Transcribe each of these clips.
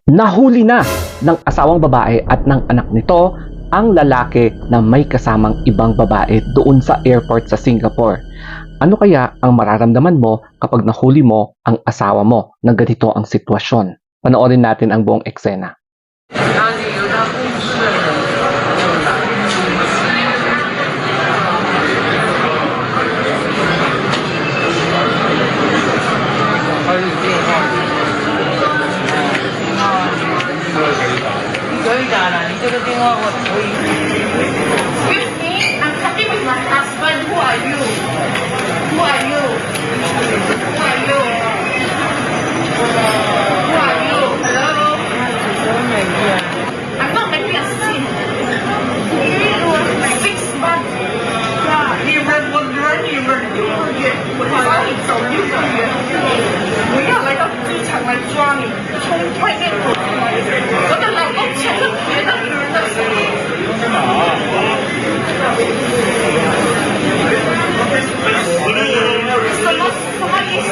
Nahuli na ng asawang babae at ng anak nito ang lalaki na may kasamang ibang babae doon sa airport sa Singapore. Ano kaya ang mararamdaman mo kapag nahuli mo ang asawa mo na ganito ang sitwasyon? Panoorin natin ang buong eksena. 哪里有他故事的？还有电话，你可以打了，你这个电话我可以。Excuse me, I'm talking with my husband. Who are you? Who are you? Who are you? Who are you? Hello? I'm not making a scene. It was 6 months. Yeah, 你们我女儿6个月，我把你走6个月，我要来到机场来抓你，从外面走出来。我的老公牵着别的女人的手。什么意思？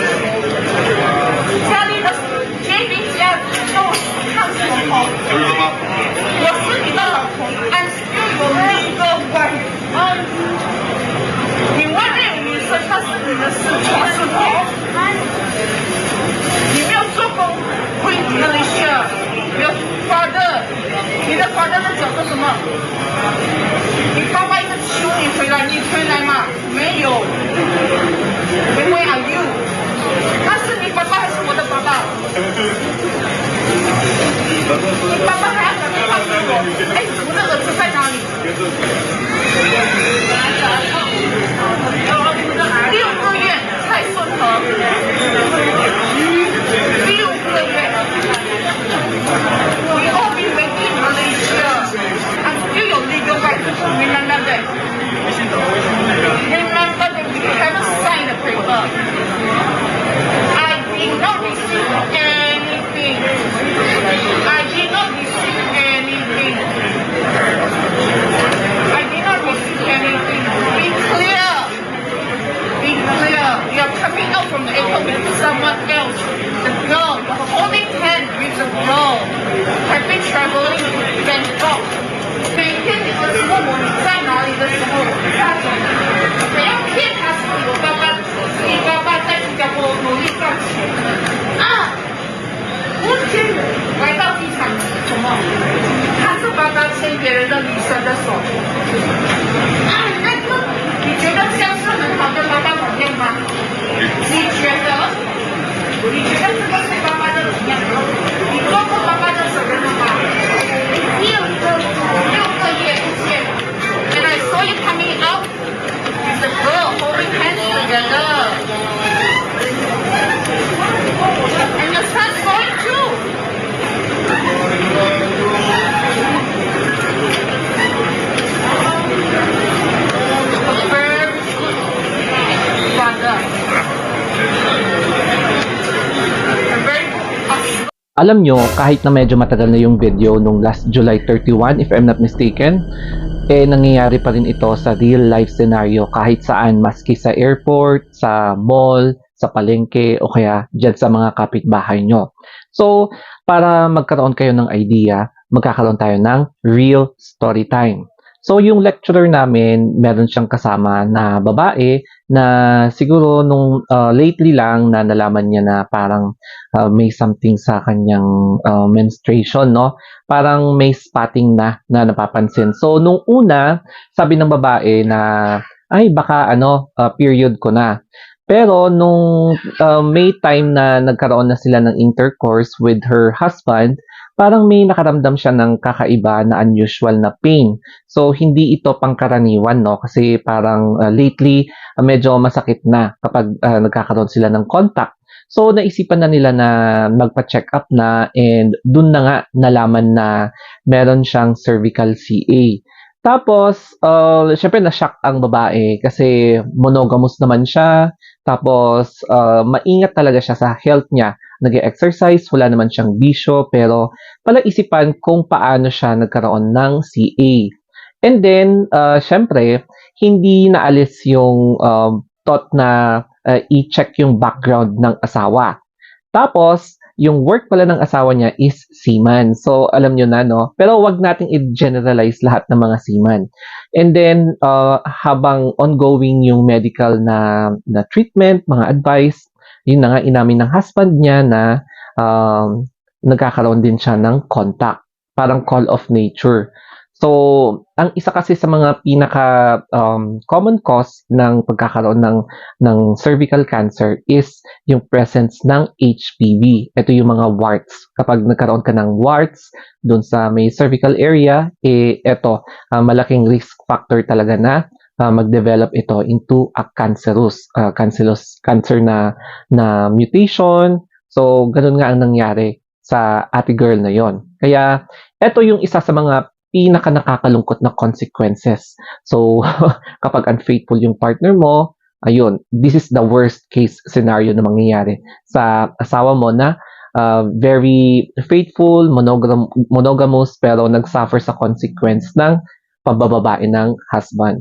家里的 JB 家跟我看什么？我是你的老婆 ，I'm still your legal wife。你外面有女生，那是你的事，我是我。你没有做工，回 Malaysia，没有 father，你的 father 在讲的什么？你爸爸一直求你回来，你回来吗？没有。Where are you？ 那是你爸爸还是我的爸爸？你爸爸还要打电话给我，哎，我的儿子在哪里？6个月才顺和，6个月。We all be waiting in Malaysia. I'm still your legal wife. Remember that. Remember that we haven't signed the paper. I did not receive anything. I did not receive anything. I did not receive anything. Be clear. Be clear. You are coming out from the airport with someone else. The girl. You are holding hands with the girl. Have been traveling to Bangkok. 每天你儿子问我你在哪里的时候，他讲怎样骗他说我爸爸，你爸爸在新加坡努力赚钱啊！我天人来到机场什么？他是爸爸牵别人的女生的手啊！那个你觉得这样是很好的爸爸模样吗？你觉得？你觉得这个是爸爸的模样吗？你做过爸爸的责任了吗？6个月不见 ，and I saw you coming out with the girl holding hands together, and your son saw it too. Very good father. Very good. Alam nyo, kahit na medyo matagal na yung video nung last July 31, if I'm not mistaken, nangyayari pa rin ito sa real life scenario kahit saan, maski sa airport, sa mall, sa palengke, o kaya dyan sa mga kapitbahay nyo. So, para magkaroon kayo ng idea, magkakaroon tayo ng real story time. So, yung lecturer namin, meron siyang kasama na babae na siguro nung lately lang na nalaman niya na parang may something sa kanyang menstruation, no? Parang may spotting na napapansin. So, nung una, sabi ng babae na, ay, baka period ko na. Pero nung may time na nagkaroon na sila ng intercourse with her husband, parang may nakaramdam siya ng kakaiba na unusual na pain. So, hindi ito pangkaraniwan, no? Kasi parang lately, medyo masakit na kapag nagkakaroon sila ng contact. So, naisipan na nila na magpa-check up na, and dun na nga nalaman na meron siyang cervical CA. Tapos, syempre na-shock ang babae kasi monogamous naman siya. Tapos, maingat talaga siya sa health niya. Nag-exercise, wala naman siyang bisyo, pero palaisipan kung paano siya nagkaroon ng CA. And then, syempre, hindi naalis yung thought na i-check yung background ng asawa. Tapos, yung work pala ng asawa niya is seaman. So, alam nyo na, no? Pero wag nating i-generalize lahat ng mga seaman. And then, habang ongoing yung medical na treatment, mga advice, yun na nga, inamin ng husband niya na nagkakaroon din siya ng contact. Parang call of nature. So, ang isa kasi sa mga pinaka common cause ng pagkakaroon ng cervical cancer is yung presence ng HPV. Ito yung mga warts. Kapag nagkaroon ka ng warts doon sa may cervical area, ito, malaking risk factor talaga na mag-develop ito into a cancer na mutation. So, ganun nga ang nangyari sa ate girl na yon. Kaya, ito yung isa sa mga pinaka nakakalungkot na consequences. So, kapag unfaithful yung partner mo, ayun, this is the worst case scenario na mangyayari sa asawa mo na very faithful, monogamous, pero nagsuffer sa consequence ng pambababae ng husband.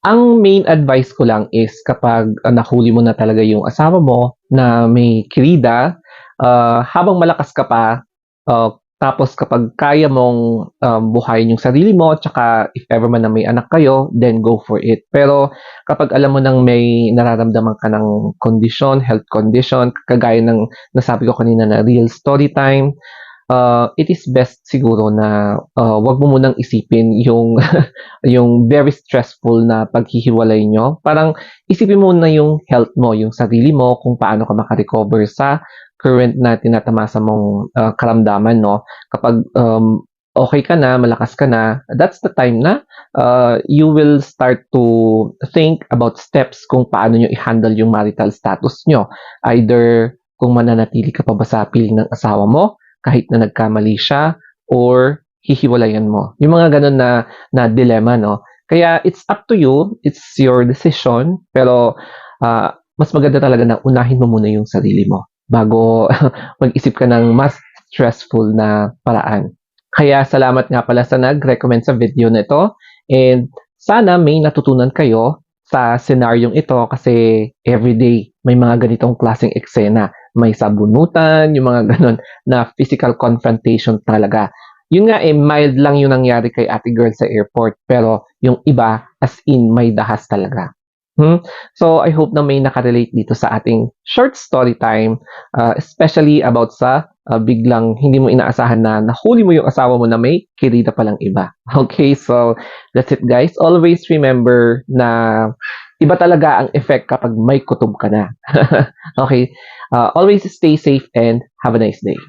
Ang main advice ko lang is kapag nahuli mo na talaga yung asawa mo na may kirida, habang malakas ka pa, tapos kapag kaya mong buhayin yung sarili mo, tsaka if ever man na may anak kayo, then go for it. Pero kapag alam mo nang may nararamdaman ka ng condition, health condition, kagaya ng nasabi ko kanina na real story time, it is best siguro na wag mo munang isipin yung yung very stressful na paghihiwalay nyo. Parang isipin mo na yung health mo, yung sarili mo, kung paano ka makarecover sa current na tinatamasa mong karamdaman, no? Kapag okay ka na, malakas ka na, that's the time na you will start to think about steps kung paano nyo i-handle yung marital status nyo. Either kung mananatili ka pa ba sa piling ng asawa mo, kahit na nagkamali siya, or hihiwalayan mo. Yung mga ganun na dilemma, no? Kaya it's up to you, it's your decision, pero mas maganda talaga na unahin mo muna yung sarili mo bago mag-isip ka ng mas stressful na paraan. Kaya salamat nga pala sa nag-recommend sa video na ito, and sana may natutunan kayo sa senaryong ito kasi everyday may mga ganitong klaseng eksena. May sabunutan, yung mga ganon na physical confrontation talaga. Yun nga mild lang yung nangyari kay ate girl sa airport, pero yung iba as in may dahas talaga. So, I hope na may nakarelate dito sa ating short story time, especially about sa biglang hindi mo inaasahan na nahuli mo yung asawa mo na may kirida palang iba. Okay, so that's it guys. Always remember na iba talaga ang effect kapag may kutob ka na. Okay, always stay safe and have a nice day.